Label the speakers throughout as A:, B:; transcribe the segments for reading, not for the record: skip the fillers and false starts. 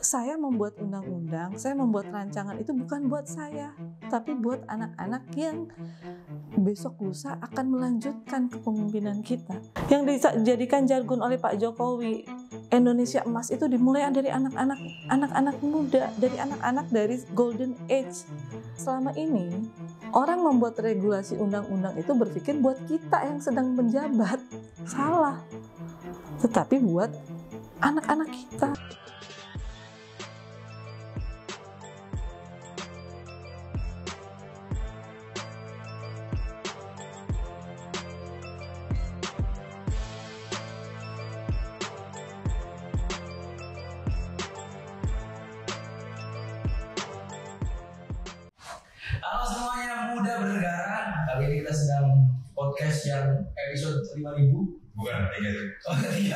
A: Saya membuat undang-undang, saya membuat rancangan itu bukan buat saya, tapi buat anak-anak yang besok lusa akan melanjutkan kepemimpinan kita. Yang dijadikan jargon oleh Pak Jokowi, Indonesia Emas itu dimulai dari anak-anak muda, dari anak-anak dari golden age. Selama ini orang membuat regulasi undang-undang itu berpikir buat kita yang sedang menjabat, salah. Tetapi buat anak-anak kita.
B: Halo semuanya, muda bernegara. Kali ini kita sedang podcast yang episode 5000.
C: Bukan, 3.
B: Oh, 3.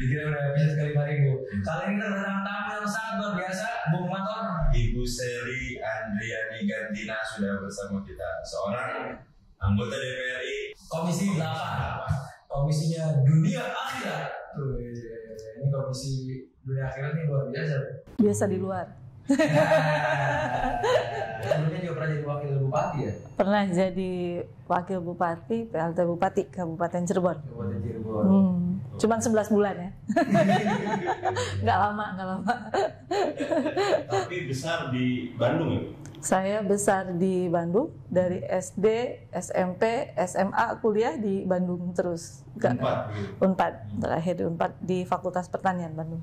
B: Dikira udah episode ke 5000. Kali ini kita kedatangan tamu yang sangat luar biasa, Bung Motor.
C: Ibu Seli Andriani Gantina sudah bersama kita, seorang anggota DPRI
B: Komisi 8. Komisinya Dunia Akhirat. Tuh, ini komisi Dunia Akhirat ini luar biasa.
A: Biasa di luar.
B: Sebelumnya juga pernah jadi wakil bupati ya?
A: Pernah jadi wakil bupati, PLT Bupati Kabupaten Cirebon.
B: Kabupaten Cirebon.
A: Cuman 11 bulan ya. Nggak lama.
C: tapi besar di Bandung ya?
A: Saya besar di Bandung, dari SD, SMP, SMA, kuliah di Bandung terus. Unpad, terakhir di Unpad di Fakultas Pertanian Bandung.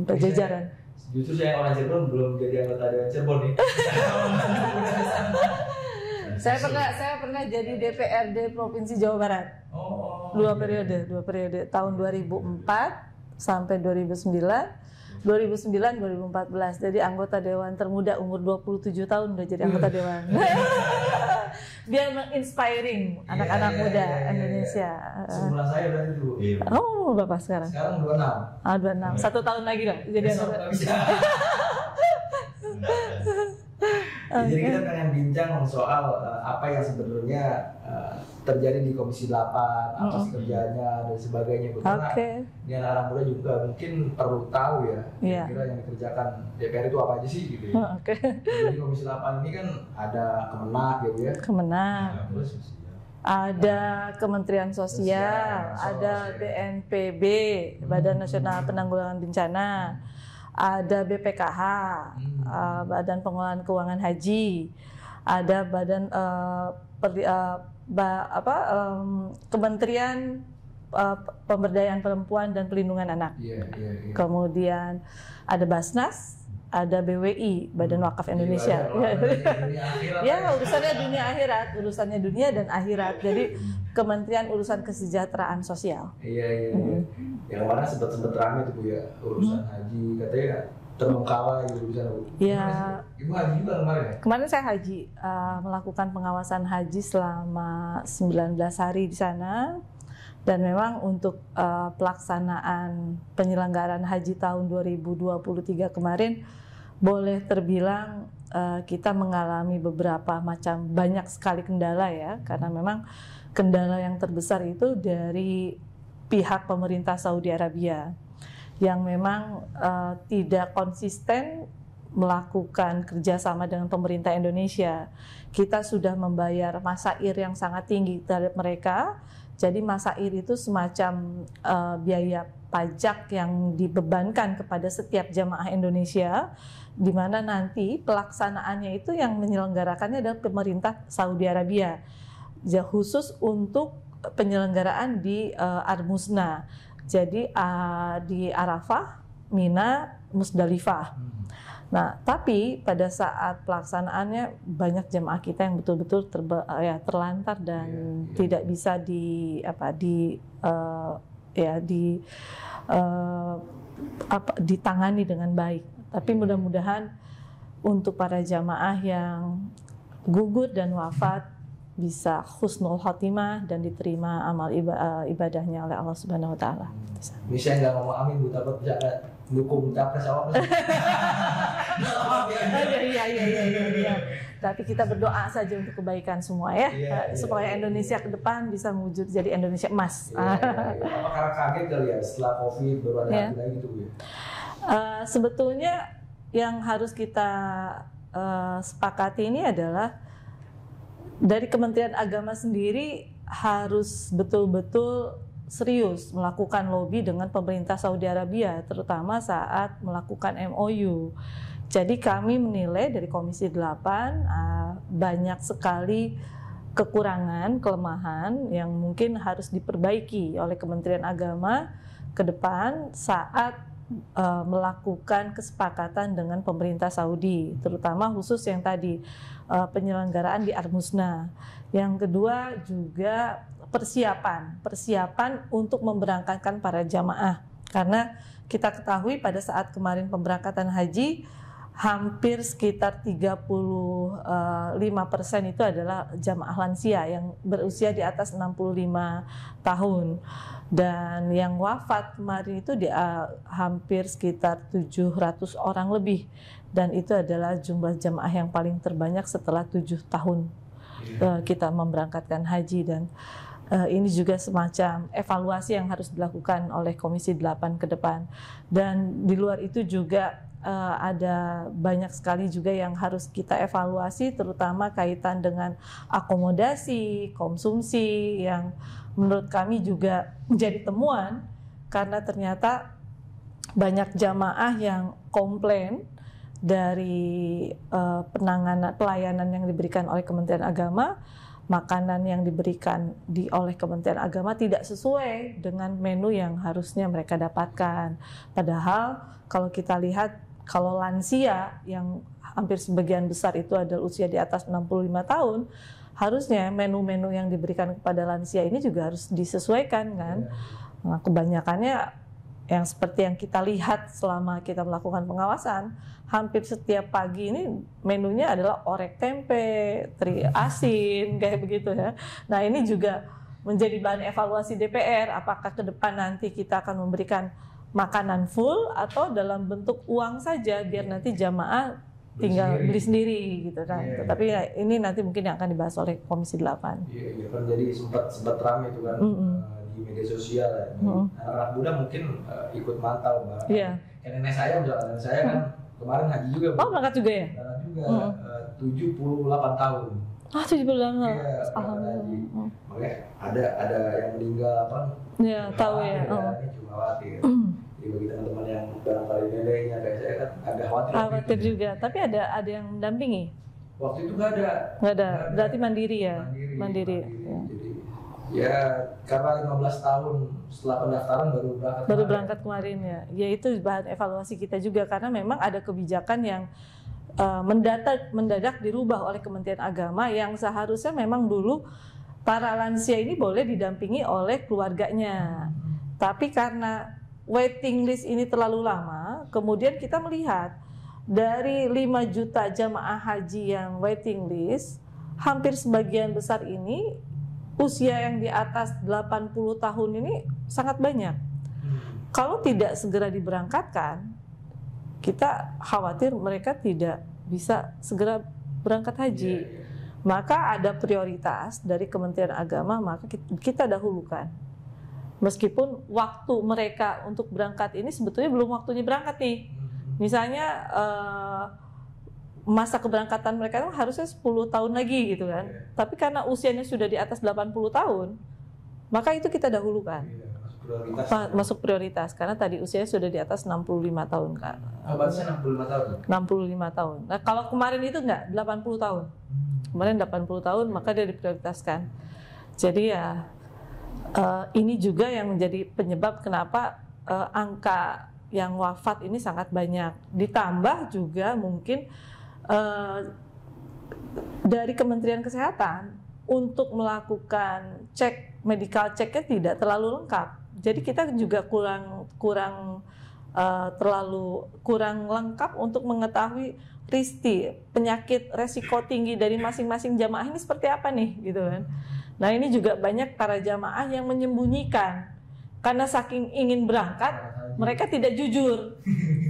A: Pajajaran.
B: Justru saya orang Cirebon belum jadi anggota Dewan Cirebon nih.
A: Saya pernah jadi DPRD Provinsi Jawa Barat. Dua periode tahun 2004 sampai 2009, 2014. Jadi anggota dewan termuda umur 27 tahun udah jadi anggota dewan. Biar menginspiring anak-anak muda Indonesia.
B: Sebelah saya berarti dulu.
A: Oh, Bapak sekarang?
B: Sekarang 26.
A: 26. 1 tahun lagi lah jadi anggota.
B: Jadi kita pengen bincang soal apa yang sebenarnya terjadi di Komisi 8, apa sih kerjanya dan sebagainya. Karena ini anak-anak muda juga mungkin perlu tahu ya, kira-kira yang dikerjakan DPR itu apa aja sih gitu ya. Jadi Komisi 8 ini kan ada Kemenak gitu ya.
A: Kemenak. Ada Kementerian Sosial, ada BNPB, Badan Nasional Penanggulangan Bencana, ada BPKH, Badan Pengelolaan Keuangan Haji, ada Badan Kementerian Pemberdayaan Perempuan dan Pelindungan Anak. Kemudian ada Basnas, ada BWI, Badan Wakaf Indonesia. Ya, urusannya dunia dan akhirat. Jadi Kementerian Urusan Kesejahteraan Sosial.
B: Yang mana sempat rame tuh Bu ya, urusan haji, katanya terbengkalai gitu bisa.
A: Iya.
B: Ibu haji juga kemarin ya?
A: Kemarin saya haji, melakukan pengawasan haji selama 19 hari di sana. Dan memang untuk pelaksanaan penyelenggaraan haji tahun 2023 kemarin boleh terbilang kita mengalami banyak sekali kendala ya, karena memang kendala yang terbesar itu dari pihak pemerintah Saudi Arabia yang memang tidak konsisten melakukan kerjasama dengan pemerintah Indonesia. Kita sudah membayar masair yang sangat tinggi terhadap mereka. Jadi masair itu semacam biaya pajak yang dibebankan kepada setiap jamaah Indonesia, di mana nanti pelaksanaannya itu yang menyelenggarakannya adalah pemerintah Saudi Arabia, khusus untuk penyelenggaraan di Al-Musna. Jadi di Arafah, Mina, Musdalifah. Nah, tapi pada saat pelaksanaannya banyak jemaah kita yang betul-betul terlantar dan tidak bisa ditangani dengan baik. Tapi mudah-mudahan untuk para jamaah yang gugur dan wafat bisa husnul khotimah dan diterima amal ibadahnya oleh Allah Subhanahu wa taala.
B: Ini saya nggak ngomong amin Bu, tapi bisa dukung capres awal.
A: Iya. Tapi kita berdoa saja untuk kebaikan semua ya, supaya Indonesia ke depan bisa mewujud jadi Indonesia emas.
B: Apakah kaget kali ya setelah COVID baru ada lagi gitu Bu?
A: Sebetulnya yang harus kita sepakati ini adalah dari Kementerian Agama sendiri harus betul-betul serius melakukan lobby dengan pemerintah Saudi Arabia, terutama saat melakukan MOU. Jadi kami menilai dari Komisi 8 banyak sekali kekurangan, kelemahan yang mungkin harus diperbaiki oleh Kementerian Agama ke depan saat melakukan kesepakatan dengan pemerintah Saudi, terutama khusus yang tadi penyelenggaraan di Al-Musnah. Yang kedua juga persiapan untuk memberangkatkan para jamaah, karena kita ketahui pada saat kemarin pemberangkatan haji hampir sekitar 35% itu adalah jamaah lansia yang berusia di atas 65 tahun. Dan yang wafat kemarin itu hampir sekitar 700 orang lebih. Dan itu adalah jumlah jamaah yang paling terbanyak setelah 7 tahun kita memberangkatkan haji. Dan ini juga semacam evaluasi yang harus dilakukan oleh Komisi 8 ke depan. Dan di luar itu juga ada banyak sekali juga yang harus kita evaluasi, terutama kaitan dengan akomodasi, konsumsi yang menurut kami juga menjadi temuan, karena ternyata banyak jamaah yang komplain dari pelayanan yang diberikan oleh Kementerian Agama, makanan yang diberikan oleh Kementerian Agama tidak sesuai dengan menu yang harusnya mereka dapatkan. Padahal kalau kita lihat, kalau lansia yang hampir sebagian besar itu adalah usia di atas 65 tahun, harusnya menu-menu yang diberikan kepada lansia ini juga harus disesuaikan kan. Nah, kebanyakannya yang seperti yang kita lihat selama kita melakukan pengawasan, hampir setiap pagi ini menunya adalah orek tempe, teri asin, kayak begitu ya. Nah, ini juga menjadi bahan evaluasi DPR, apakah ke depan nanti kita akan memberikan makanan full atau dalam bentuk uang saja biar nanti jamaah tinggal beli sendiri gitu kan. Tapi ya, ini nanti mungkin yang akan dibahas oleh Komisi 8.
B: Iya kan, jadi sempat ramai itu kan di media sosial ya. Anak-anak muda mungkin ikut mantau Mbak.
A: Iya.
B: Kayak nenek saya kan kemarin haji juga.
A: Oh, berangkat juga ya?
B: Berangkat juga 78 tahun.
A: 78 tahun.
B: Iya, alhamdulillah. Makanya ada yang meninggal apa?
A: Iya, tahu ya.
B: Ini cuma khawatir. Jadi bagi teman-teman yang barangkali neneknya kayak saya kan agak khawatir.
A: Khawatir juga. Tapi ada yang mendampingi?
B: Waktu itu nggak ada.
A: Nggak ada. Berarti mandiri ya? Mandiri.
B: Ya. Jadi ya karena 15 tahun setelah pendaftaran baru berangkat
A: kemarin ya. Ya itu bahan evaluasi kita juga, karena memang ada kebijakan yang mendadak dirubah oleh Kementerian Agama yang seharusnya memang dulu para lansia ini boleh didampingi oleh keluarganya. Tapi karena waiting list ini terlalu lama, kemudian kita melihat dari 5 juta jamaah haji yang waiting list, hampir sebagian besar ini usia yang di atas 80 tahun ini sangat banyak. Kalau tidak segera diberangkatkan, kita khawatir mereka tidak bisa segera berangkat haji. Maka ada prioritas dari Kementerian Agama, maka kita dahulukan. Meskipun waktu mereka untuk berangkat ini sebetulnya belum waktunya berangkat nih. Misalnya masa keberangkatan mereka itu harusnya 10 tahun lagi gitu kan. Tapi karena usianya sudah di atas 80 tahun, maka itu kita dahulukan. Masuk prioritas karena tadi usianya sudah di atas 65 tahun kan.
B: Batasnya 65 tahun.
A: 65 tahun. Nah, kalau kemarin itu enggak 80 tahun. Kemarin 80 tahun maka dia diprioritaskan. Jadi ya ini juga yang menjadi penyebab kenapa angka yang wafat ini sangat banyak. Ditambah juga mungkin dari Kementerian Kesehatan untuk melakukan medical check-nya tidak terlalu lengkap. Jadi kita juga kurang lengkap untuk mengetahui penyakit resiko tinggi dari masing-masing jamaah ini seperti apa nih gitu kan. Nah, ini juga banyak para jamaah yang menyembunyikan karena saking ingin berangkat mereka tidak jujur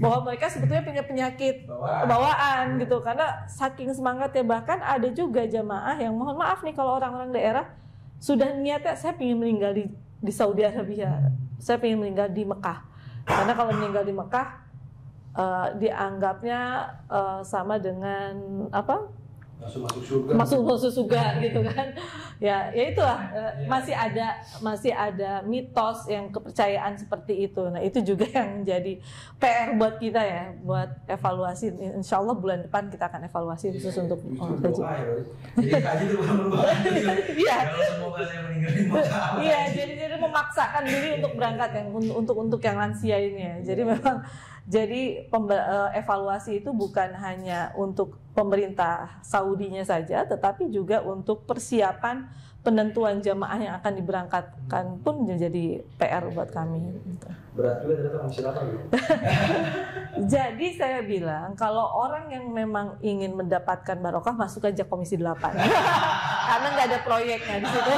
A: bahwa mereka sebetulnya punya penyakit bawaan gitu, karena saking semangatnya. Bahkan ada juga jamaah yang mohon maaf nih kalau orang-orang daerah sudah niatnya saya ingin meninggal di Saudi Arabia, saya ingin meninggal di Mekah, karena kalau meninggal di Mekah dianggapnya sama dengan apa?
B: Masuk
A: surga gitu kan. Ya itulah masih ada mitos yang kepercayaan seperti itu. Nah, itu juga yang menjadi PR buat kita ya, buat evaluasi. Insya Allah bulan depan kita akan evaluasi khusus untuk haji. Iya, jadi memaksakan diri untuk berangkat untuk yang lansia ini ya. Jadi memang evaluasi itu bukan hanya untuk pemerintah Saudinya saja, tetapi juga untuk persiapan penentuan jamaah yang akan diberangkatkan pun menjadi PR buat kami.
B: Berat juga ternyata Komisi 8 gitu.
A: Jadi saya bilang kalau orang yang memang ingin mendapatkan barokah masuk aja Komisi 8. Karena nggak ada proyeknya di situ.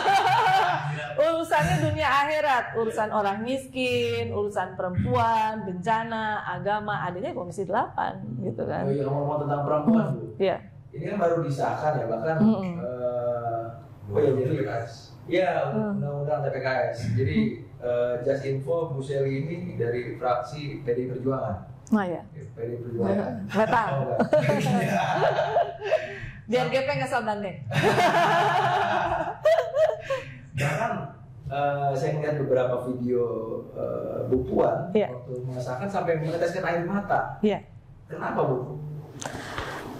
A: Urusannya dunia akhirat, urusan orang miskin, urusan perempuan, bencana, agama, adanya Komisi 8 gitu kan.
B: Oh iya, ngomong tentang perempuan Bu.
A: Iya.
B: Ini kan baru disahkan ya, bahkan undang-undang TPKS. Jadi just info Bu Shelly ini dari fraksi PDI Perjuangan.
A: Nah ya.
B: PDI Perjuangan.
A: Betul. Biar GP nggak salah deh.
B: Bahkan saya melihat beberapa video Bu Puan waktu mengesahkan sampai meneteskan air mata.
A: Iya.
B: Kenapa Bu?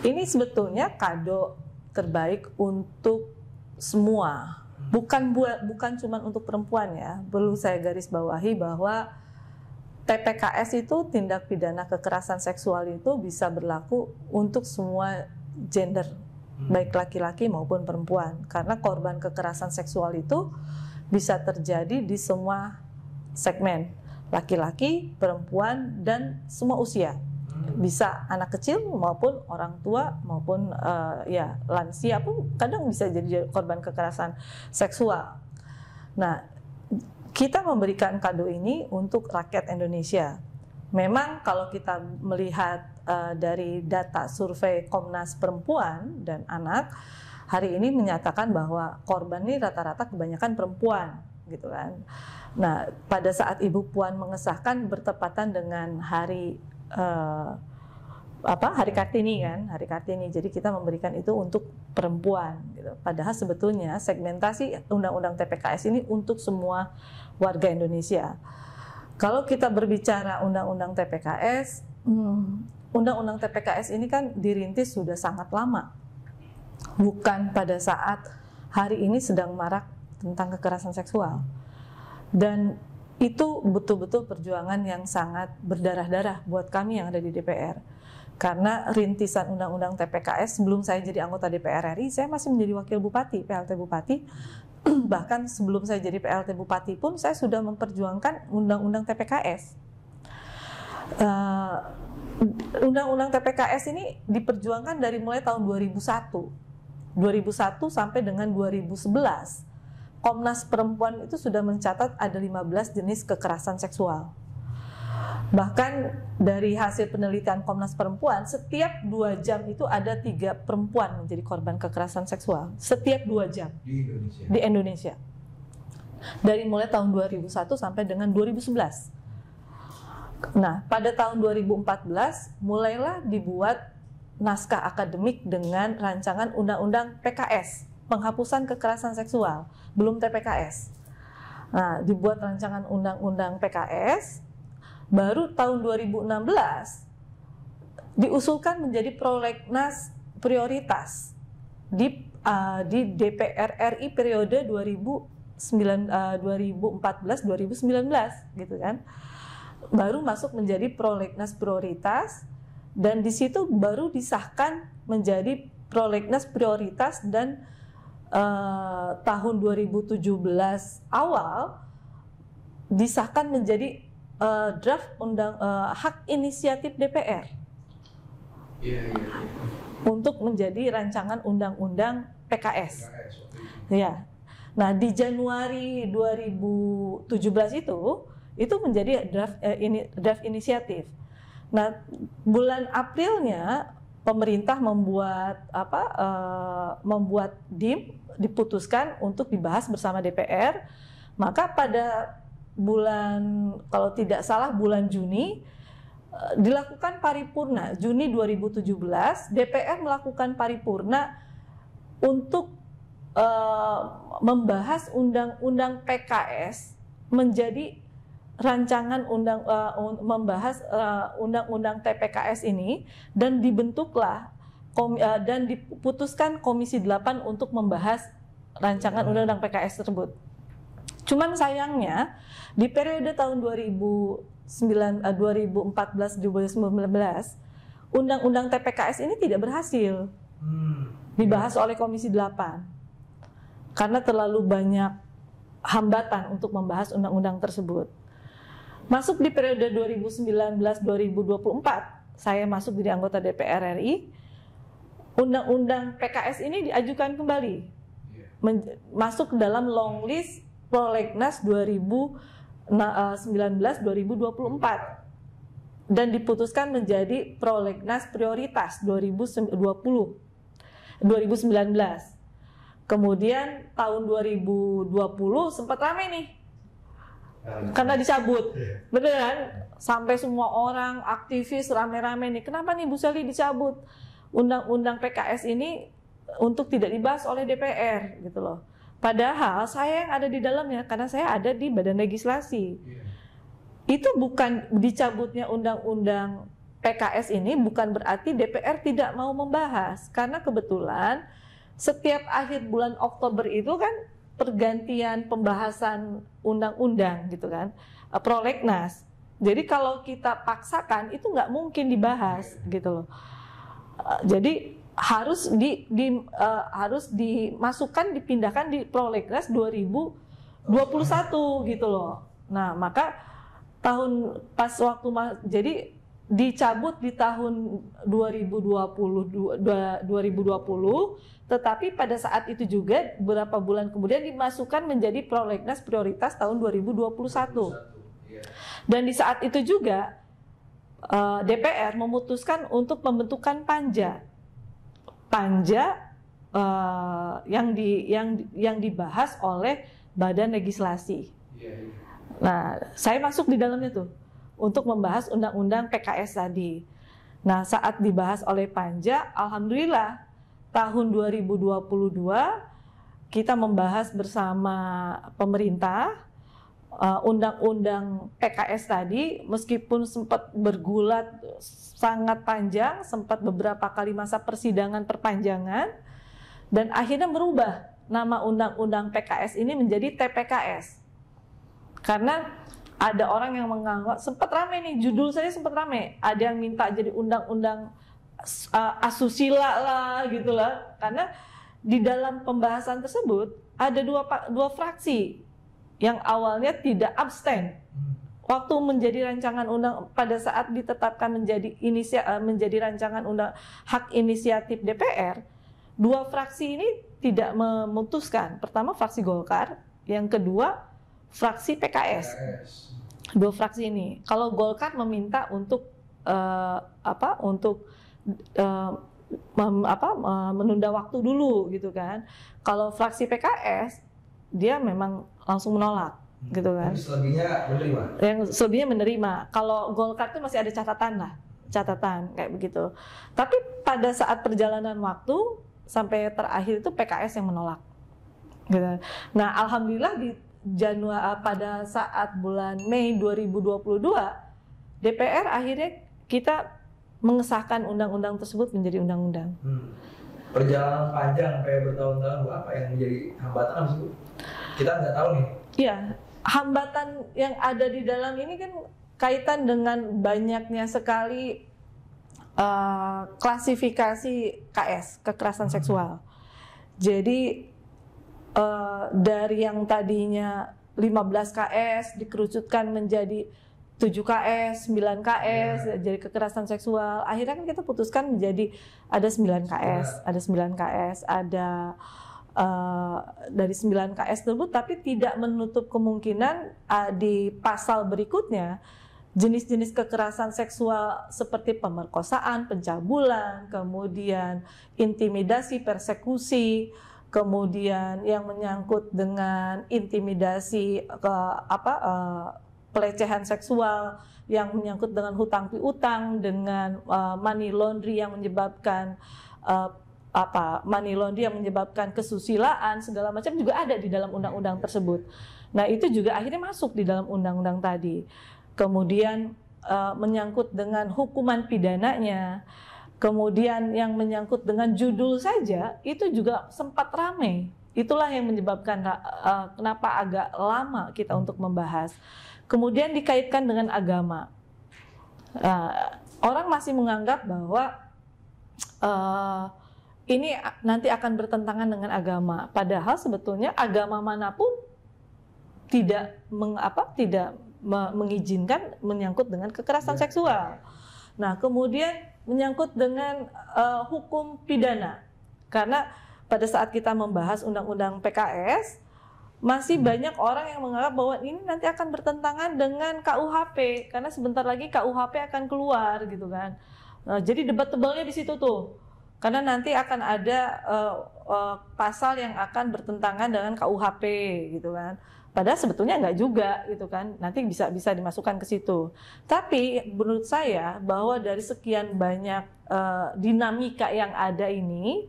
A: Ini sebetulnya kado terbaik untuk semua, bukan cuma untuk perempuan ya. Perlu saya garis bawahi bahwa TPKS itu, tindak pidana kekerasan seksual itu bisa berlaku untuk semua gender, baik laki-laki maupun perempuan. Karena korban kekerasan seksual itu bisa terjadi di semua segmen, laki-laki, perempuan, dan semua usia. Bisa anak kecil maupun orang tua maupun lansia pun kadang bisa jadi korban kekerasan seksual. Nah, kita memberikan kado ini untuk rakyat Indonesia. Memang kalau kita melihat dari data survei Komnas Perempuan dan Anak, hari ini menyatakan bahwa korban ini rata-rata kebanyakan perempuan, gitu kan. Nah, pada saat Ibu Puan mengesahkan bertepatan dengan Hari Kartini kan, Hari Kartini. Jadi kita memberikan itu untuk perempuan gitu. Padahal sebetulnya segmentasi undang-undang TPKS ini untuk semua warga Indonesia. Kalau kita berbicara undang-undang TPKS, undang-undang TPKS ini kan dirintis sudah sangat lama. Bukan pada saat hari ini sedang marak tentang kekerasan seksual. Dan itu betul-betul perjuangan yang sangat berdarah-darah buat kami yang ada di DPR. Karena rintisan undang-undang TPKS, sebelum saya jadi anggota DPR RI, saya masih menjadi wakil bupati, PLT bupati. Bahkan sebelum saya jadi PLT bupati pun, saya sudah memperjuangkan undang-undang TPKS. Undang-undang TPKS ini diperjuangkan dari mulai tahun 2001 sampai dengan 2011. Komnas Perempuan itu sudah mencatat ada 15 jenis kekerasan seksual. Bahkan dari hasil penelitian Komnas Perempuan, setiap 2 jam itu ada 3 perempuan menjadi korban kekerasan seksual. Setiap 2 jam di Indonesia. Dari mulai tahun 2001 sampai dengan 2011. Nah, pada tahun 2014 mulailah dibuat naskah akademik dengan rancangan undang-undang PKS, penghapusan kekerasan seksual, belum TPKS. Nah, dibuat rancangan undang-undang PKS, baru tahun 2016 diusulkan menjadi prolegnas prioritas di DPR RI periode 2014-2019 gitu kan. Baru masuk menjadi prolegnas prioritas, dan di situ baru disahkan menjadi prolegnas prioritas, dan tahun 2017 awal disahkan menjadi draft hak inisiatif DPR untuk menjadi rancangan undang-undang PKS. Ya. Nah, di Januari 2017 itu menjadi draft inisiatif. Nah, bulan Aprilnya pemerintah membuat DIM, diputuskan untuk dibahas bersama DPR. Maka pada bulan, kalau tidak salah bulan Juni, dilakukan paripurna Juni 2017, DPR melakukan paripurna untuk membahas undang-undang PKS menjadi rancangan membahas undang-undang TPKS ini, dan dibentuklah dan diputuskan Komisi 8 untuk membahas rancangan undang-undang PKS tersebut. Cuman sayangnya di periode tahun 2014-2019 undang-undang TPKS ini tidak berhasil dibahas oleh Komisi 8 karena terlalu banyak hambatan untuk membahas undang-undang tersebut. Masuk di periode 2019-2024, saya masuk jadi anggota DPR RI, undang-undang PKS ini diajukan kembali, masuk ke dalam long list Prolegnas 2019-2024 dan diputuskan menjadi Prolegnas Prioritas 2019. Kemudian tahun 2020 sempat ramai nih karena dicabut, beneran, sampai semua orang aktivis rame-rame nih, kenapa nih Bu Sally dicabut undang-undang PKS ini untuk tidak dibahas oleh DPR gitu loh. Padahal saya yang ada di dalamnya karena saya ada di badan legislasi. Itu bukan dicabutnya undang-undang PKS ini bukan berarti DPR tidak mau membahas, karena kebetulan setiap akhir bulan Oktober itu kan pergantian pembahasan undang-undang gitu kan, prolegnas. Jadi kalau kita paksakan itu nggak mungkin dibahas gitu loh. Jadi harus dimasukkan, dipindahkan di prolegnas 2021 gitu loh. Nah maka jadi dicabut di tahun 2020, tetapi pada saat itu juga beberapa bulan kemudian dimasukkan menjadi prolegnas prioritas tahun 2021. Dan di saat itu juga DPR memutuskan untuk pembentukan panja yang dibahas oleh Badan Legislasi. Nah, saya masuk di dalamnya tuh untuk membahas undang-undang PKS tadi. Nah, saat dibahas oleh panja, alhamdulillah tahun 2022 kita membahas bersama pemerintah undang-undang PKS tadi, meskipun sempat bergulat sangat panjang, sempat beberapa kali masa persidangan perpanjangan, dan akhirnya merubah nama undang-undang PKS ini menjadi TPKS. Karena ada orang yang menganggap, sempat ramai nih, judul saya sempat ramai, ada yang minta jadi undang-undang asusila lah gitu lah, karena di dalam pembahasan tersebut ada dua fraksi yang awalnya tidak abstain waktu menjadi rancangan undang, pada saat ditetapkan menjadi rancangan undang hak inisiatif DPR, dua fraksi ini tidak memutuskan. Pertama fraksi Golkar, yang kedua fraksi PKS. Dua fraksi ini. Kalau Golkar meminta untuk menunda waktu dulu gitu kan. Kalau fraksi PKS dia memang langsung menolak gitu kan. Yang selebihnya menerima. Kalau Golkar itu masih ada catatan kayak begitu. Tapi pada saat perjalanan waktu sampai terakhir itu PKS yang menolak. Gitu. Nah, alhamdulillah di pada saat bulan Mei 2022 DPR akhirnya kita mengesahkan undang-undang tersebut menjadi undang-undang.
B: Perjalanan panjang sampai bertahun-tahun, apa yang menjadi hambatan tersebut? Kita nggak tahu nih.
A: Iya, hambatan yang ada di dalam ini kan kaitan dengan banyaknya sekali klasifikasi KS, kekerasan seksual. Jadi dari yang tadinya 15 KS dikerucutkan menjadi 7 KS, 9 KS, jadi kekerasan seksual. Akhirnya kan kita putuskan menjadi ada 9 KS, ada dari 9 KS tersebut, tapi tidak menutup kemungkinan di pasal berikutnya jenis-jenis kekerasan seksual seperti pemerkosaan, pencabulan, kemudian intimidasi, persekusi, kemudian yang menyangkut dengan intimidasi pelecehan seksual yang menyangkut dengan hutang piutang, dengan money laundry yang menyebabkan money laundry yang menyebabkan kesusilaan segala macam juga ada di dalam undang-undang tersebut. Nah, itu juga akhirnya masuk di dalam undang-undang tadi. Kemudian menyangkut dengan hukuman pidananya, kemudian yang menyangkut dengan judul saja itu juga sempat ramai. Itulah yang menyebabkan kenapa agak lama kita untuk membahas. Kemudian dikaitkan dengan agama. Orang masih menganggap bahwa ini nanti akan bertentangan dengan agama. Padahal sebetulnya agama manapun tidak mengizinkan menyangkut dengan kekerasan seksual. Nah, kemudian menyangkut dengan hukum pidana. Karena pada saat kita membahas undang-undang PKS, masih banyak orang yang menganggap bahwa ini nanti akan bertentangan dengan KUHP, karena sebentar lagi KUHP akan keluar gitu kan. Nah, jadi debat tebalnya di situ tuh. Karena nanti akan ada pasal yang akan bertentangan dengan KUHP gitu kan. Padahal sebetulnya enggak juga gitu kan. Nanti bisa dimasukkan ke situ. Tapi menurut saya bahwa dari sekian banyak dinamika yang ada ini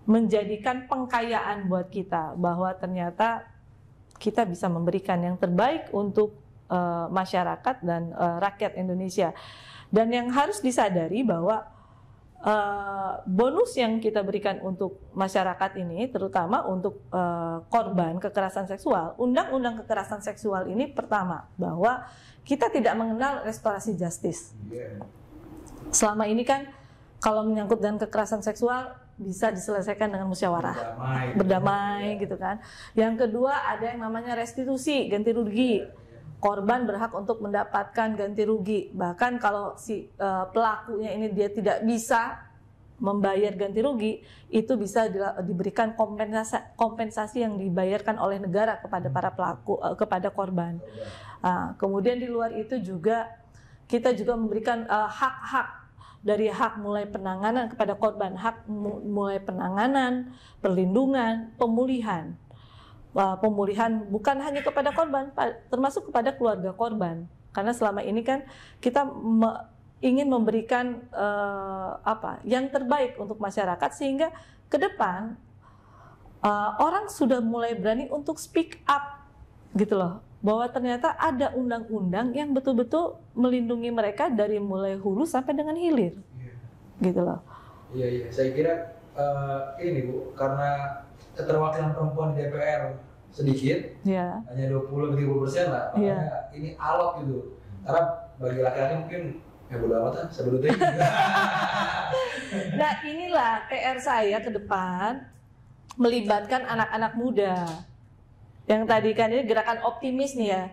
A: menjadikan pengkayaan buat kita, bahwa ternyata kita bisa memberikan yang terbaik untuk masyarakat dan rakyat Indonesia. Dan yang harus disadari bahwa bonus yang kita berikan untuk masyarakat ini, terutama untuk korban kekerasan seksual, undang-undang kekerasan seksual ini pertama, bahwa kita tidak mengenal restorasi justice. Selama ini kan kalau menyangkut dengan kekerasan seksual bisa diselesaikan dengan musyawarah, berdamai gitu kan. Yang kedua ada yang namanya restitusi, ganti rugi. Korban berhak untuk mendapatkan ganti rugi. Bahkan kalau si pelakunya ini dia tidak bisa membayar ganti rugi, itu bisa diberikan kompensasi yang dibayarkan oleh negara kepada para pelaku, kepada korban. Kemudian di luar itu juga kita juga memberikan hak-hak, dari hak mulai penanganan kepada korban, hak mulai penanganan, perlindungan, pemulihan. Pemulihan bukan hanya kepada korban, termasuk kepada keluarga korban. Karena selama ini kan kita ingin memberikan yang terbaik untuk masyarakat, sehingga ke depan orang sudah mulai berani untuk speak up gitu loh, bahwa ternyata ada undang-undang yang betul-betul melindungi mereka dari mulai hulu sampai dengan hilir, gitu loh.
B: Iya, saya kira ini Bu, karena keterwakilan perempuan di DPR sedikit, hanya 20-30% lah, makanya ini alot gitu. Karena bagi laki-laki mungkin ya bodo amat lah, sebelumnya.
A: Nah, inilah PR saya ke depan, melibatkan anak-anak muda. Yang tadi kan ini gerakan optimis nih ya.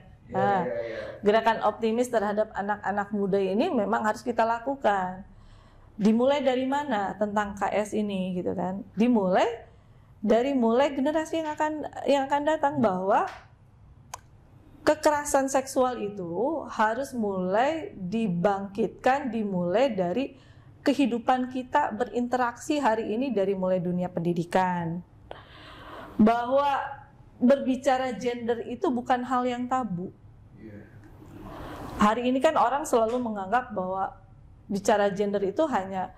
A: Gerakan optimis terhadap anak-anak muda ini memang harus kita lakukan. Dimulai dari mana tentang KS ini gitu kan? Dimulai dari generasi yang akan datang, bahwa kekerasan seksual itu harus mulai dibangkitkan, dimulai dari kehidupan kita berinteraksi hari ini, dari mulai dunia pendidikan. Bahwa berbicara gender itu bukan hal yang tabu. Hari ini kan orang selalu menganggap bahwa bicara gender itu hanya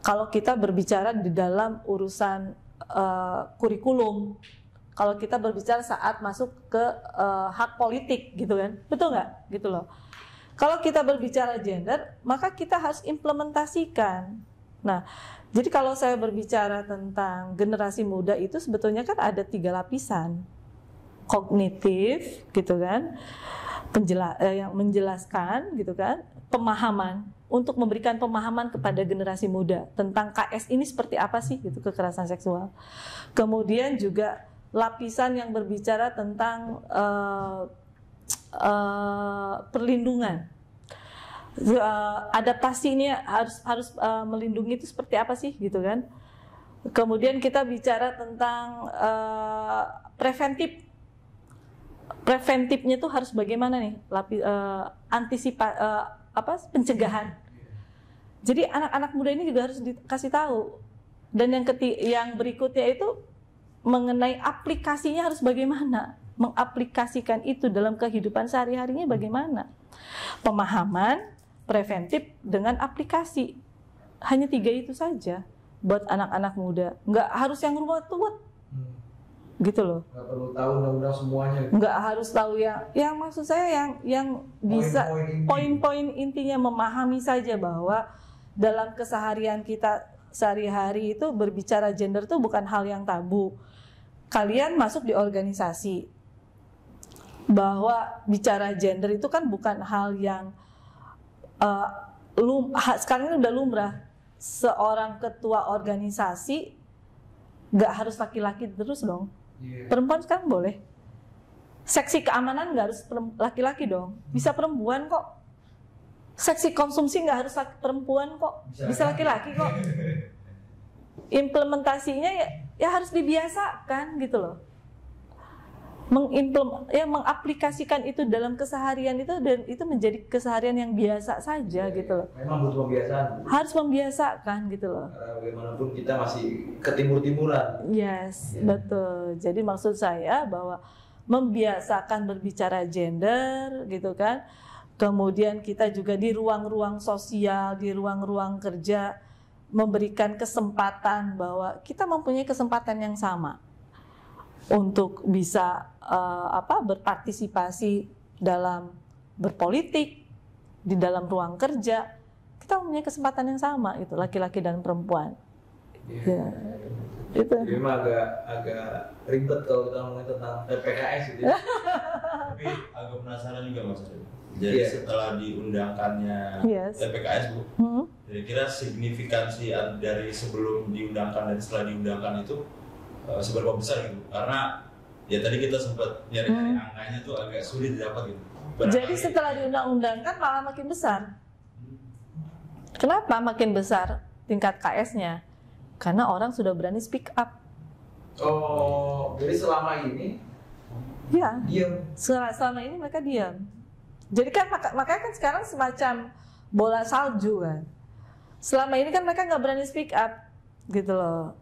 A: kalau kita berbicara di dalam urusan kurikulum, kalau kita berbicara saat masuk ke hak politik gitu kan, betul nggak? Gitu loh. Kalau kita berbicara gender, maka kita harus implementasikan. Nah, jadi kalau saya berbicara tentang generasi muda itu sebetulnya kan ada 3 lapisan. Kognitif gitu kan, yang menjelaskan gitu kan, pemahaman, untuk memberikan pemahaman kepada generasi muda tentang KS ini seperti apa sih gitu, kekerasan seksual. Kemudian juga lapisan yang berbicara tentang perlindungan. Adaptasinya harus melindungi itu seperti apa sih gitu kan. Kemudian kita bicara tentang preventifnya tuh harus bagaimana nih, pencegahan. Jadi anak-anak muda ini juga harus dikasih tahu. Dan yang berikutnya itu mengenai aplikasinya harus bagaimana. mengaplikasikan itu dalam kehidupan sehari-harinya bagaimana? Pemahaman, preventif, dengan aplikasi. Hanya 3 itu saja buat anak-anak muda. Nggak harus yang rumah tua, gitu loh.
B: Nggak perlu tahu undang-undang semuanya.
A: Nggak harus tahu yang maksud saya yang bisa poin-poin intinya memahami saja bahwa dalam keseharian kita sehari-hari itu berbicara gender itu bukan hal yang tabu. Kalian masuk di organisasi, bahwa bicara gender itu kan bukan hal yang sekarang ini udah lumrah. Seorang ketua organisasi nggak harus laki-laki terus dong. Perempuan sekarang boleh. Seksi keamanan nggak harus laki-laki dong. Bisa perempuan kok. Seksi konsumsi nggak harus perempuan kok. Bisa laki-laki kok. Implementasinya ya harus dibiasakan gitu loh. Mengaplikasikan itu dalam keseharian itu, dan itu menjadi keseharian yang biasa saja gitu loh.
B: Memang butuh pembiasaan.
A: Harus membiasakan gitu loh.
B: Karena bagaimanapun kita masih ketimur-timuran.
A: Yes, betul. Jadi maksud saya bahwa membiasakan berbicara gender gitu kan. Kemudian kita juga di ruang-ruang sosial, di ruang-ruang kerja memberikan kesempatan bahwa kita mempunyai kesempatan yang sama untuk bisa berpartisipasi dalam berpolitik, di dalam ruang kerja. Kita mempunyai kesempatan yang sama, itu laki-laki dan perempuan. Ya. Itu.
B: Jadi memang agak ribet kalau kita ngomongin tentang PKS gitu ya.
C: Tapi agak penasaran juga Mas. Jadi setelah diundangkannya TPKS Bu, kira-kira signifikansi dari sebelum diundangkan dan setelah diundangkan itu seberapa besar gitu? Karena ya tadi kita sempat nyari-nyari angkanya tuh agak sulit didapat gitu.
A: Jadi setelah diundang-undangkan malah makin besar. Kenapa makin besar tingkat KS-nya? Karena orang sudah berani speak up.
B: Oh, jadi selama ini diam.
A: Selama ini mereka diam. Jadi kan makanya kan sekarang semacam bola salju kan. Selama ini kan mereka nggak berani speak up gitu loh.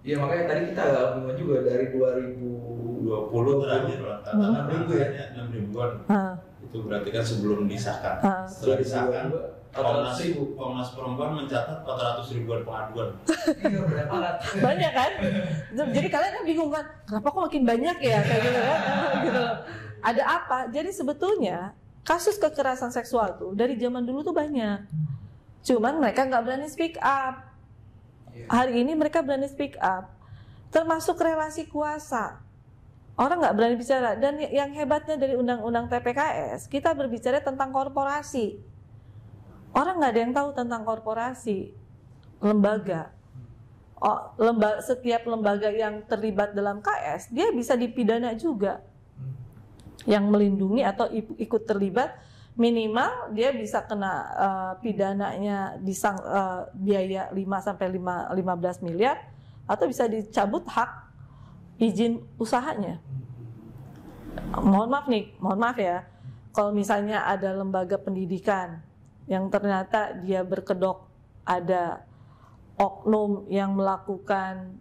B: Iya, makanya tadi kita agak bingung juga dari 2020
C: terakhir lah, 6.000 ya, 6.000-an. Itu berarti kan sebelum disahkan. Setelah disahkan, Komnas Perempuan mencatat 400 ribuan pengaduan.
B: Iya, banyak banget.
A: Banyak kan? Jadi kalian kan bingung kan, kenapa kok makin banyak ya kayak gitu kan? Gitu loh. Ada apa? Jadi sebetulnya kasus kekerasan seksual tuh dari zaman dulu tuh banyak. Cuman mereka nggak berani speak up. Hari ini mereka berani speak up, termasuk relasi kuasa. Orang nggak berani bicara. Dan yang hebatnya dari undang-undang TPKS, kita berbicara tentang korporasi. Orang nggak ada yang tahu tentang korporasi, lembaga. Setiap lembaga yang terlibat dalam KS, dia bisa dipidana juga. Yang melindungi atau ikut terlibat, minimal dia bisa kena pidananya biaya 5-15 miliar, atau bisa dicabut hak izin usahanya. Mohon maaf ya, kalau misalnya ada lembaga pendidikan yang ternyata dia berkedok ada oknum yang melakukan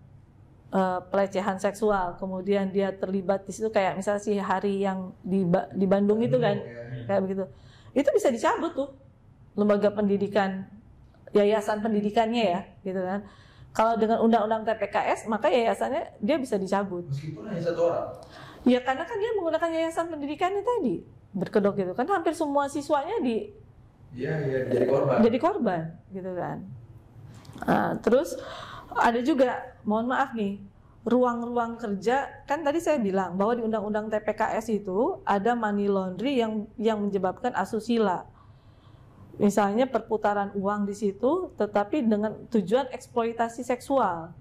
A: pelecehan seksual, kemudian dia terlibat di situ, kayak misalnya si Hari yang di Bandung itu kan, kayak begitu. Itu bisa dicabut tuh lembaga pendidikan, yayasan pendidikannya ya, gitu kan. Kalau dengan undang-undang TPKS, maka yayasannya dia bisa dicabut.
B: Meskipun hanya 1 orang.
A: Ya karena kan dia menggunakan yayasan pendidikannya tadi, berkedok gitu kan, hampir semua siswanya jadi korban, gitu kan. Terus ada juga, mohon maaf nih, ruang-ruang kerja, kan tadi saya bilang bahwa di undang-undang TPKS itu ada money laundry yang menyebabkan asusila. Misalnya perputaran uang di situ, tetapi dengan tujuan eksploitasi seksual.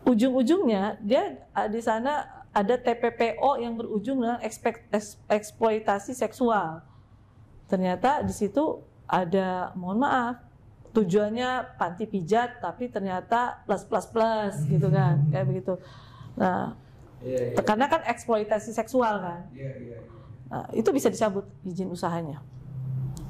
A: Ujung-ujungnya dia di sana ada TPPO yang berujung dengan eksploitasi seksual. Ternyata di situ ada, mohon maaf, tujuannya panti pijat, tapi ternyata plus gitu kan, kayak begitu. Nah, karena kan eksploitasi seksual kan. Nah, itu bisa dicabut izin usahanya.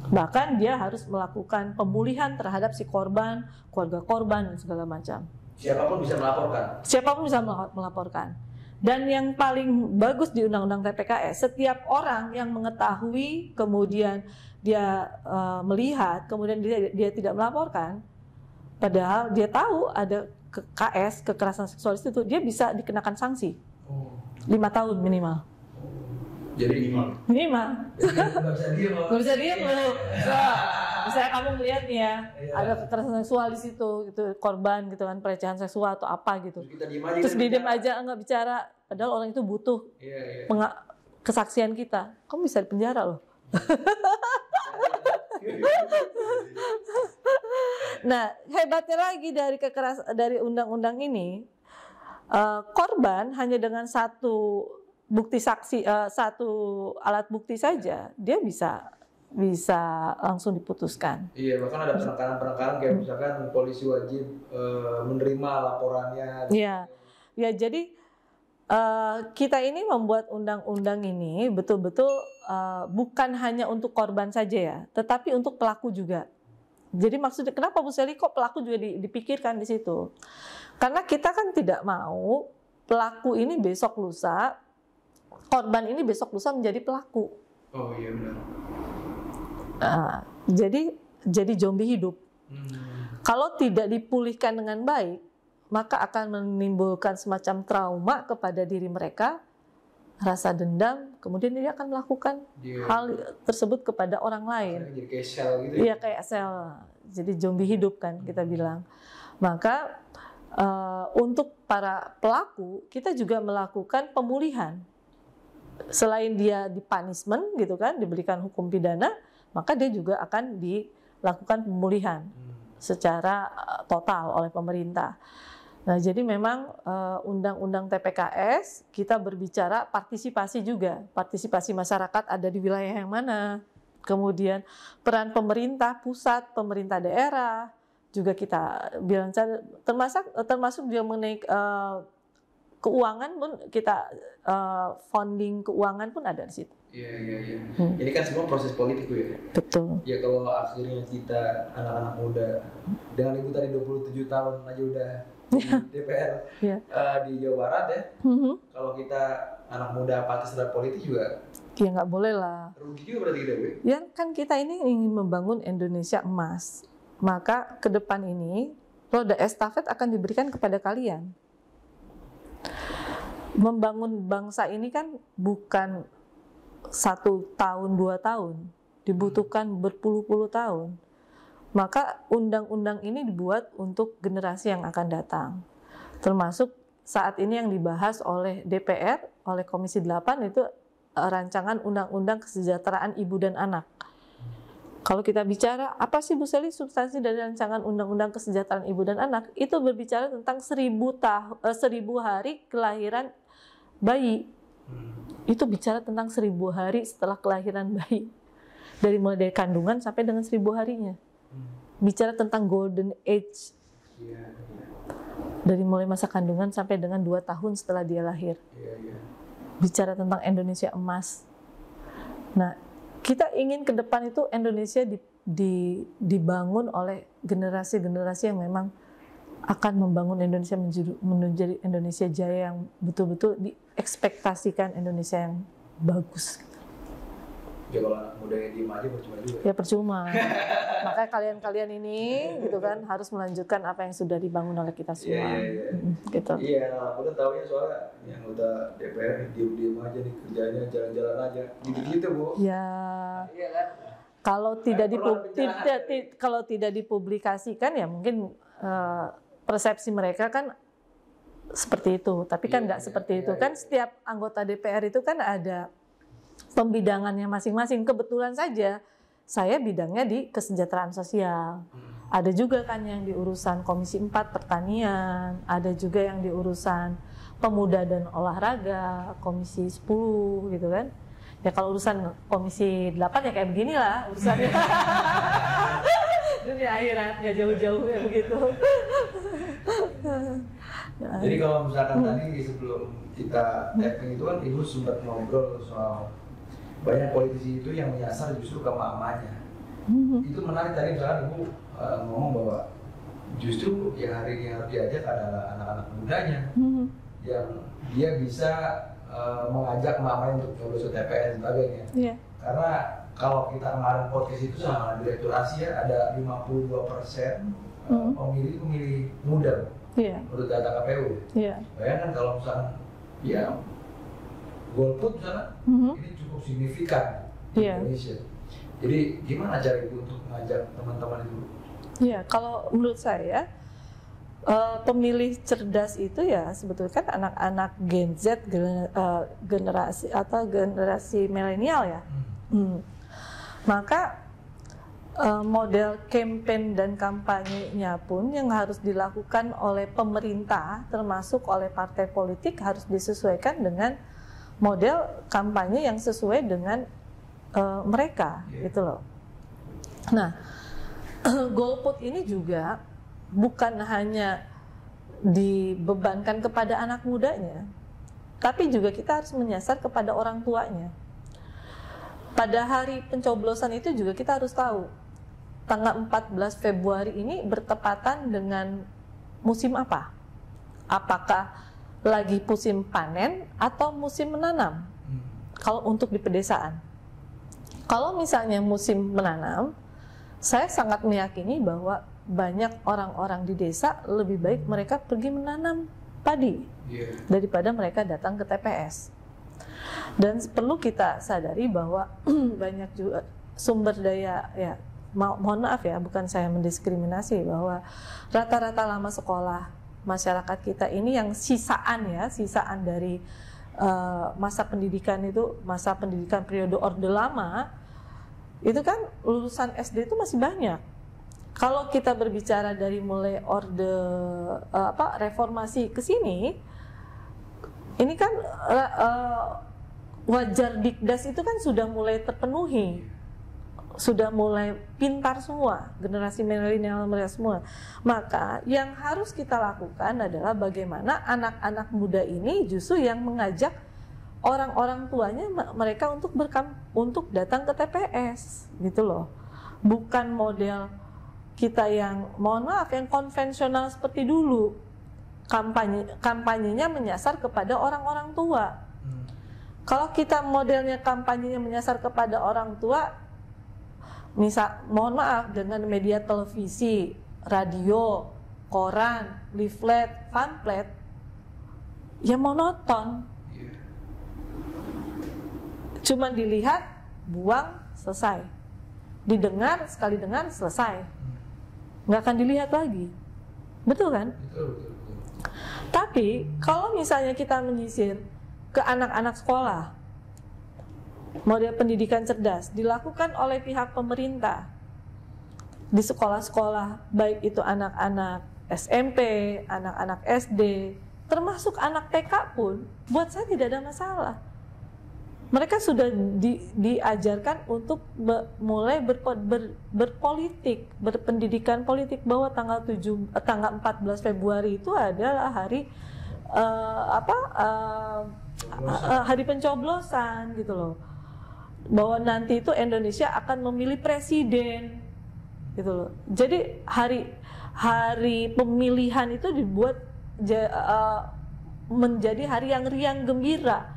A: Bahkan dia harus melakukan pemulihan terhadap si korban, keluarga korban dan segala macam.
B: Siapapun bisa melaporkan.
A: Siapapun bisa melaporkan. Dan yang paling bagus di Undang-Undang TPKS, setiap orang yang mengetahui, kemudian dia melihat, kemudian dia tidak melaporkan, padahal dia tahu ada KS, kekerasan seksual itu, dia bisa dikenakan sanksi 5 tahun minimal.
B: Jadi
A: minimal. Nggak bisa diem loh. Misalnya kamu melihat nih ya, ada kekerasan seksual di situ, gitu, korban gitu kan, pelecehan seksual atau apa gitu. Terus diem aja nggak bicara, padahal orang itu butuh kesaksian kita. Kamu bisa dipenjara loh. Nah, hebatnya lagi dari undang-undang ini, korban hanya dengan satu bukti saksi, satu alat bukti saja, dia bisa langsung diputuskan.
B: Iya, bahkan ada penekanan kayak misalkan polisi wajib menerima laporannya.
A: Iya, ya jadi kita ini membuat undang-undang ini betul-betul bukan hanya untuk korban saja ya, tetapi untuk pelaku juga. Jadi maksudnya kenapa Bu Sally kok pelaku juga dipikirkan di situ? Karena kita kan tidak mau pelaku ini besok lusa, korban ini besok lusa menjadi pelaku.
B: Oh iya benar.
A: Jadi zombie hidup. Kalau tidak dipulihkan dengan baik, maka akan menimbulkan semacam trauma kepada diri mereka, rasa dendam, kemudian dia akan melakukan hal tersebut kepada orang lain.
B: Jadi kayak sel gitu.
A: Iya, kayak sel. Jadi zombie hidup kan kita bilang. Maka untuk para pelaku kita juga melakukan pemulihan. Selain dia di-punishment gitu kan, diberikan hukum pidana, maka dia juga akan dilakukan pemulihan secara total oleh pemerintah. Nah, jadi memang Undang-Undang TPKS kita berbicara partisipasi juga, partisipasi masyarakat ada di wilayah yang mana, kemudian peran pemerintah pusat, pemerintah daerah juga kita bilang, termasuk juga mengenai keuangan pun kita funding keuangan pun ada di situ.
B: Iya. Ini kan semua proses politik ya.
A: Betul.
B: Ya kalau akhirnya kita anak-anak muda dengan ibu tadi 27 tahun aja udah DPR di Jawa Barat ya. Kalau kita anak muda apatis terhadap politik juga.
A: Ya nggak boleh lah.
B: Rugi juga berarti kita, Bu.
A: Ya kan kita ini ingin membangun Indonesia emas. Maka ke depan ini roda estafet akan diberikan kepada kalian. Membangun bangsa ini kan bukan 1 tahun, 2 tahun, dibutuhkan berpuluh-puluh tahun. Maka undang-undang ini dibuat untuk generasi yang akan datang. Termasuk saat ini yang dibahas oleh DPR, oleh Komisi 8 itu rancangan Undang-Undang Kesejahteraan Ibu dan Anak. Kalau kita bicara, apa sih Bu Sally substansi dari rancangan Undang-Undang Kesejahteraan Ibu dan Anak? Itu berbicara tentang 1000 hari kelahiran bayi. Itu bicara tentang 1000 hari setelah kelahiran bayi. Mulai dari kandungan sampai dengan 1000 harinya. Bicara tentang golden age. Dari mulai masa kandungan sampai dengan 2 tahun setelah dia lahir. Bicara tentang Indonesia emas. Nah, kita ingin ke depan itu Indonesia dibangun oleh generasi-generasi yang memang akan membangun Indonesia menjadi Indonesia jaya yang betul-betul diekspektasikan Indonesia yang bagus.
B: Ya kalau anak muda yang diem aja percuma juga.
A: Ya percuma. Makanya kalian-kalian ini gitu kan harus melanjutkan apa yang sudah dibangun oleh kita semua. Gitu.
B: Iya, anak muda taunya soalnya yang udah DPR diem-diem aja nih kerjanya jalan-jalan aja. Gitu-gitu, Bu.
A: Ya. Iya kan? Kalau tidak dipublikasikan ya mungkin persepsi mereka kan seperti itu. Tapi kan nggak seperti itu. Kan setiap anggota DPR itu kan ada pembidangannya masing-masing. Kebetulan saja saya bidangnya di kesejahteraan sosial. Ada juga kan yang di urusan Komisi 4 Pertanian, ada juga yang di urusan Pemuda dan Olahraga, Komisi 10 gitu kan. Ya kalau urusan Komisi 8 ya kayak beginilah urusannya. Dunia akhirat nggak jauh-jauh ya begitu.
B: Jadi kalau misalkan tadi sebelum kita taping itu kan Ibu sempat ngobrol soal banyak politisi itu yang menyasar justru ke mamanya. Itu menarik tadi misalkan Ibu ngomong bahwa justru yang hari ini harus diajak adalah anak-anak mudanya yang dia bisa mengajak mamanya untuk nyoblos ke TPS dan sebagainya.
A: Yeah.
B: Karena kalau kita kemarin podcast itu sama Direktur Asia ada 52% pemilih muda menurut data KPU. Bayangkan kalau misalnya ya golput misalnya ini cukup signifikan di Indonesia. Jadi gimana cara itu untuk mengajak teman-teman itu?
A: Ya, kalau menurut saya pemilih cerdas itu ya sebetulnya kan anak-anak Gen Z, generasi atau generasi milenial ya. Maka model campaign dan kampanyenya pun yang harus dilakukan oleh pemerintah termasuk oleh partai politik harus disesuaikan dengan model kampanye yang sesuai dengan mereka gitu loh. Nah, golput ini juga bukan hanya dibebankan kepada anak mudanya, tapi juga kita harus menyasar kepada orang tuanya. Pada hari pencoblosan itu juga kita harus tahu tanggal 14 Februari ini bertepatan dengan musim apa? Apakah lagi musim panen atau musim menanam? Kalau untuk di pedesaan. Kalau misalnya musim menanam, saya sangat meyakini bahwa banyak orang-orang di desa lebih baik mereka pergi menanam padi daripada mereka datang ke TPS. Dan perlu kita sadari bahwa banyak juga sumber daya ya. Mohon maaf ya, bukan saya mendiskriminasi bahwa rata-rata lama sekolah masyarakat kita ini yang sisaan dari masa pendidikan itu, masa pendidikan periode Orde Lama itu kan lulusan SD itu masih banyak. Kalau kita berbicara dari mulai Orde Reformasi ke sini, ini kan wajar Dikdas itu kan sudah mulai terpenuhi, sudah mulai pintar semua, generasi milenial mereka semua. Maka yang harus kita lakukan adalah bagaimana anak-anak muda ini justru yang mengajak orang-orang tuanya mereka untuk datang ke TPS gitu loh. Bukan model kita yang mohon maaf yang konvensional seperti dulu. Kampanyenya menyasar kepada orang-orang tua. Kalau kita modelnya kampanyenya menyasar kepada orang tua, misal mohon maaf dengan media televisi, radio, koran, leaflet, pamflet, ya monoton. Cuma dilihat, buang, selesai. Didengar, sekali dengar, selesai. Nggak akan dilihat lagi. Betul kan?
B: Betul.
A: Tapi kalau misalnya kita menyisir ke anak-anak sekolah, model pendidikan cerdas dilakukan oleh pihak pemerintah di sekolah-sekolah, baik itu anak-anak SMP, anak-anak SD, termasuk anak TK pun, buat saya tidak ada masalah. Mereka sudah diajarkan untuk mulai berpolitik, berpendidikan politik, bahwa tanggal 14 Februari itu adalah hari hari pencoblosan gitu loh. Bahwa nanti itu Indonesia akan memilih presiden gitu loh. Jadi hari pemilihan itu dibuat menjadi hari yang riang gembira.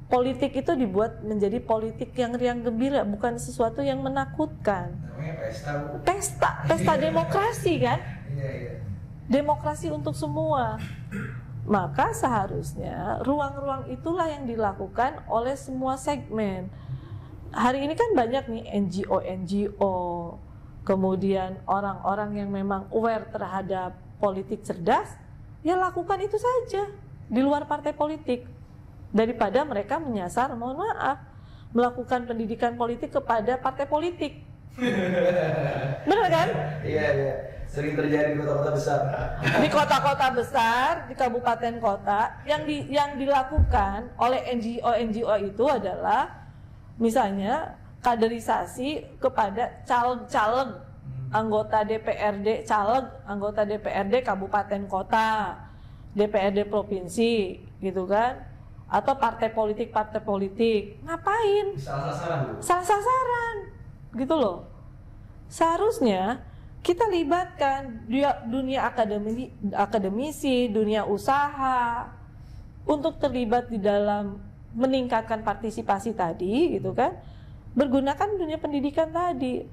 A: Politik itu dibuat menjadi politik yang riang gembira, bukan sesuatu yang menakutkan.
B: Namanya
A: Pesta demokrasi kan? Demokrasi untuk semua. Maka seharusnya ruang-ruang itulah yang dilakukan oleh semua segmen. Hari ini kan banyak nih NGO, kemudian orang-orang yang memang aware terhadap politik cerdas, ya lakukan itu saja di luar partai politik. Daripada mereka menyasar, mohon maaf, melakukan pendidikan politik kepada partai politik. Benar kan?
B: Iya. Sering terjadi di kota-kota besar.
A: Di kota-kota besar, di kabupaten kota, yang dilakukan oleh NGO itu adalah misalnya kaderisasi kepada caleg-caleg anggota DPRD, anggota DPRD kabupaten kota, DPRD provinsi, gitu kan? Atau partai politik. Ngapain? Salah sasaran. Gitu loh. Seharusnya kita libatkan dunia akademisi, dunia usaha, untuk terlibat di dalam meningkatkan partisipasi tadi gitu kan, bergunakan dunia pendidikan tadi.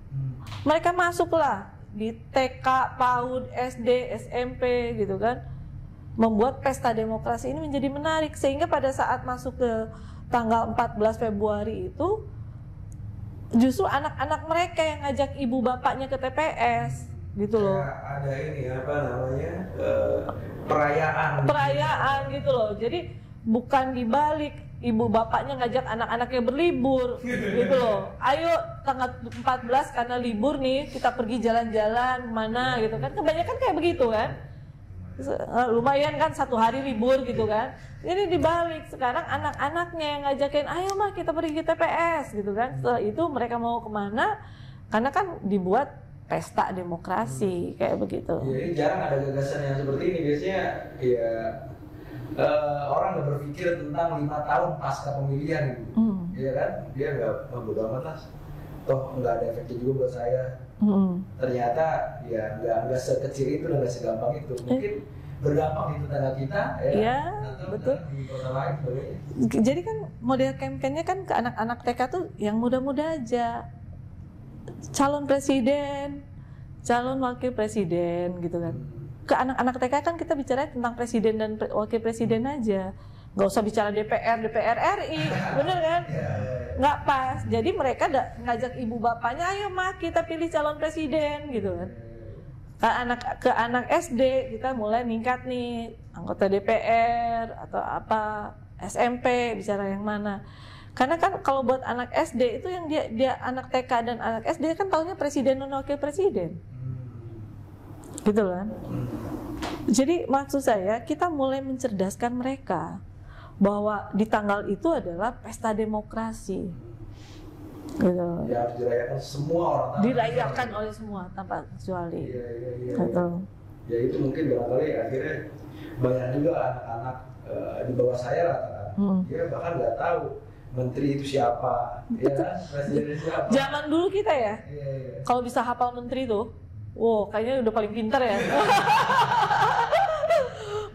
A: Mereka masuklah di TK, PAUD, SD, SMP gitu kan, membuat pesta demokrasi ini menjadi menarik, sehingga pada saat masuk ke tanggal 14 Februari itu justru anak-anak mereka yang ngajak ibu bapaknya ke TPS gitu loh.
B: Ada ini apa namanya, perayaan gitu loh. Jadi bukan dibalik, ibu bapaknya ngajak anak-anaknya berlibur gitu loh. Ayo tanggal 14 karena libur nih, kita pergi jalan-jalan mana gitu kan. Kebanyakan kayak begitu kan. Lumayan kan 1 hari libur gitu kan. Jadi dibalik, sekarang anak-anaknya yang ngajakin, ayo mah kita pergi ke TPS gitu kan. Setelah itu mereka mau kemana, karena kan dibuat pesta demokrasi kayak begitu. Ya, ini jarang ada gagasan yang seperti ini. Biasanya ya orang nggak berpikir tentang 5 tahun pasca pemilihan gitu, ya kan? Dia nggak bodo amat lah, toh nggak ada efeknya juga buat saya. Ternyata ya nggak sekecil itu dan nggak segampang itu. Mungkin berdampak di tetangga kita,
A: ya
B: atau
A: betul.
B: Di kota lain sebagainya.
A: Jadi kan model kampanye kan ke anak-anak TK tuh yang muda-muda aja, calon presiden, calon wakil presiden gitu kan. Ke anak-anak TK kan kita bicara tentang presiden dan wakil presiden aja, nggak usah bicara DPR RI, bener kan? Nggak pas. Jadi mereka ngajak ibu bapaknya, ayo mah kita pilih calon presiden gitu kan. Ke anak SD kita mulai ningkat nih, anggota DPR atau apa, SMP bicara yang mana. Karena kan kalau buat anak SD itu yang dia anak TK dan anak SD kan taunya presiden dan wakil presiden. Gitu kan. Jadi maksud saya kita mulai mencerdaskan mereka bahwa di tanggal itu adalah pesta demokrasi. Gitu.
B: Ya harus dirayakan semua orang.
A: Dirayakan oleh semua tanpa kecuali.
B: Iya.
A: Gitu.
B: Ya itu mungkin barangkali akhirnya banyak juga anak-anak di bawah saya rata-rata. Dia bahkan nggak tahu menteri itu siapa, ya kan? Presiden siapa.
A: Zaman dulu kita ya,
B: Iya.
A: kalau bisa hafal menteri tuh, wow, kayaknya udah paling pintar ya.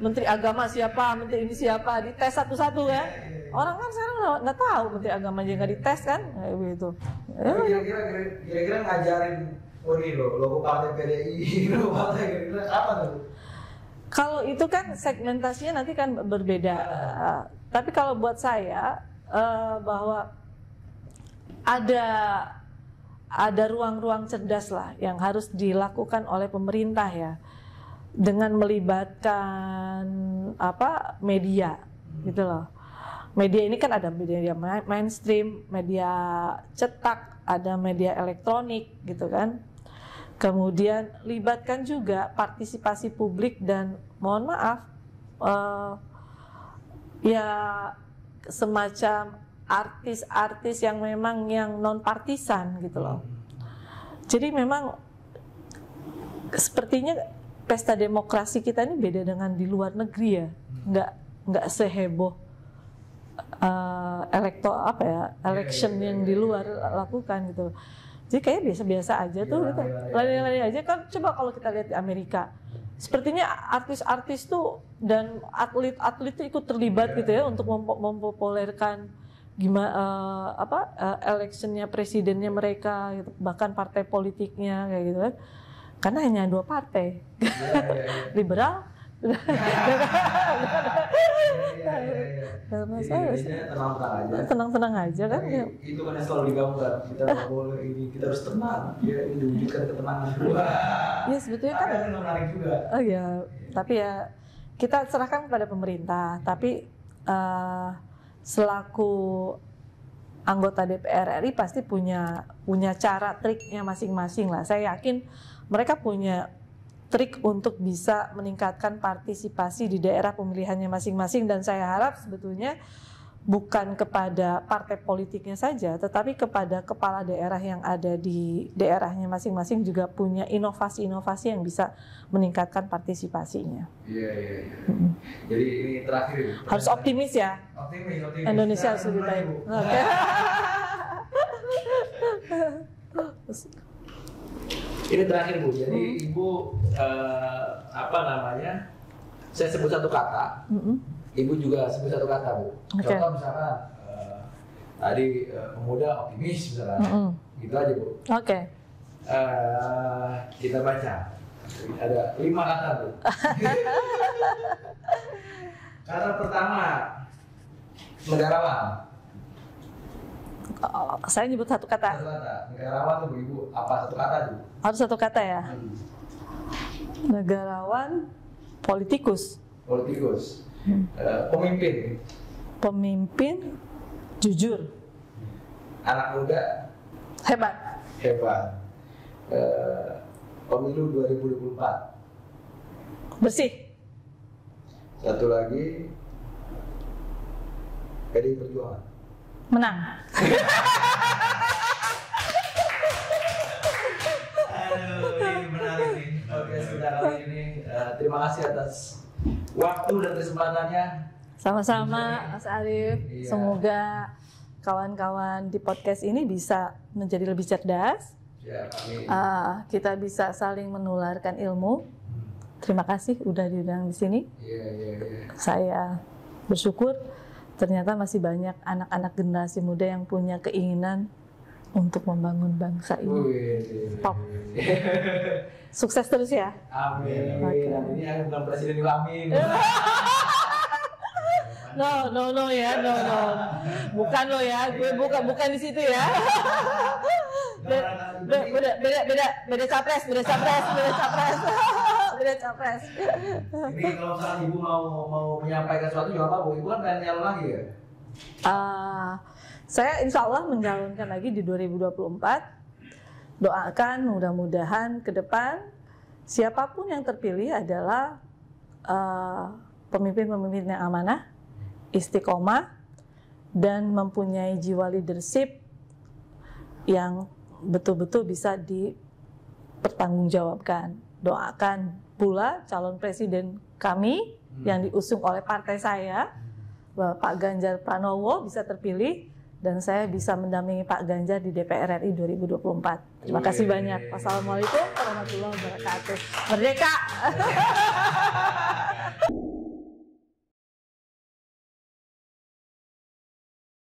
A: Menteri agama siapa, menteri ini siapa, dites satu-satu kan. Orang kan sekarang nggak tahu menteri agama aja nggak dites kan, kayak begitu.
B: Kira-kira ngajarin, oh ini logo partai PDI, logo partai Gerindra apa tuh?
A: Kalau itu kan segmentasinya nanti kan berbeda. Tapi kalau buat saya bahwa ada ruang-ruang cerdas lah yang harus dilakukan oleh pemerintah ya, dengan melibatkan media gitu loh. Media ini kan ada media mainstream, media cetak, ada media elektronik gitu kan. Kemudian libatkan juga partisipasi publik dan mohon maaf ya semacam artis-artis yang memang yang non partisan gitu loh. Jadi memang sepertinya pesta demokrasi kita ini beda dengan di luar negeri ya, nggak seheboh election yang di luar lakukan gitu. Jadi kayak biasa-biasa aja tuh, gitu. Lari-lari aja kan. Coba kalau kita lihat di Amerika, sepertinya artis-artis tuh dan atlet-atlet tuh ikut terlibat gitu ya untuk mempopulerkan gimana electionnya presidennya mereka, gitu. Bahkan partai politiknya kayak gitu kan. Karena hanya 2 partai, liberal. Tenang-tenang aja kan.
B: Itu kan yang selalu digabungkan, kita nggak boleh ini, kita harus tenang, ya ini diwujudkan ketenangan.
A: Ya sebetulnya kan
B: menarik juga.
A: Oh ya, tapi ya kita serahkan kepada pemerintah. Tapi selaku anggota DPR RI pasti punya cara triknya masing-masing lah. Saya yakin mereka punya trik untuk bisa meningkatkan partisipasi di daerah pemilihannya masing-masing, dan saya harap sebetulnya bukan kepada partai politiknya saja, tetapi kepada kepala daerah yang ada di daerahnya masing-masing juga punya inovasi-inovasi yang bisa meningkatkan partisipasinya.
B: Iya. Jadi ini terakhir.
A: Harus optimis ya.
B: Optimis.
A: Indonesia harus lebih baik. Oke.
B: Ini terakhir Bu. Jadi Ibu saya sebut satu kata. Ibu juga sebut satu kata, Bu. Contoh misalkan tadi pemuda optimis misalkan, gitu aja, Bu. Kita baca, ada 5 kata, Bu. Kata pertama, negarawan.
A: Saya nyebut satu kata.
B: Satu kata. Negarawan tuh Ibu, apa satu kata tuh?
A: Harus satu kata ya? Negarawan, politikus.
B: Politikus. Pemimpin.
A: Pemimpin, jujur.
B: Anak muda.
A: Hebat.
B: Hebat. Pemilu 2024.
A: Bersih.
B: Satu lagi, PDI Perjuangan.
A: Menang.
B: Aduh, ini menarik nih. Oke, sudah kali ini terima kasih atas waktu dan kesempatannya.
A: Sama-sama, Mas Arif. Iya. Semoga kawan-kawan di podcast ini bisa menjadi lebih cerdas.
B: Ya, amin.
A: Kita bisa saling menularkan ilmu. Terima kasih udah diundang di sini.
B: Iya.
A: Saya bersyukur ternyata masih banyak anak-anak generasi muda yang punya keinginan untuk membangun bangsa ini. Top. Sukses terus ya.
B: Amin. Okay. Ini aku bukan presiden juga, amin.
A: No ya, no. Bukan lo ya, gue bukan di situ ya. Beda capres. Beda capres.
B: Ini kalau misalnya Ibu mau menyampaikan sesuatu juga apa, Bu? Ibu kan pengen nyalon lagi ya?
A: Saya insya Allah mencalonkan lagi di 2024. Doakan mudah-mudahan ke depan siapapun yang terpilih adalah pemimpin-pemimpin yang amanah, istiqomah, dan mempunyai jiwa leadership yang betul-betul bisa dipertanggungjawabkan. Doakan pula calon presiden kami yang diusung oleh partai saya, Pak Ganjar Pranowo, bisa terpilih dan saya bisa mendampingi Pak Ganjar di DPR RI 2024. Terima kasih banyak. Wassalamualaikum warahmatullahi wabarakatuh. Merdeka!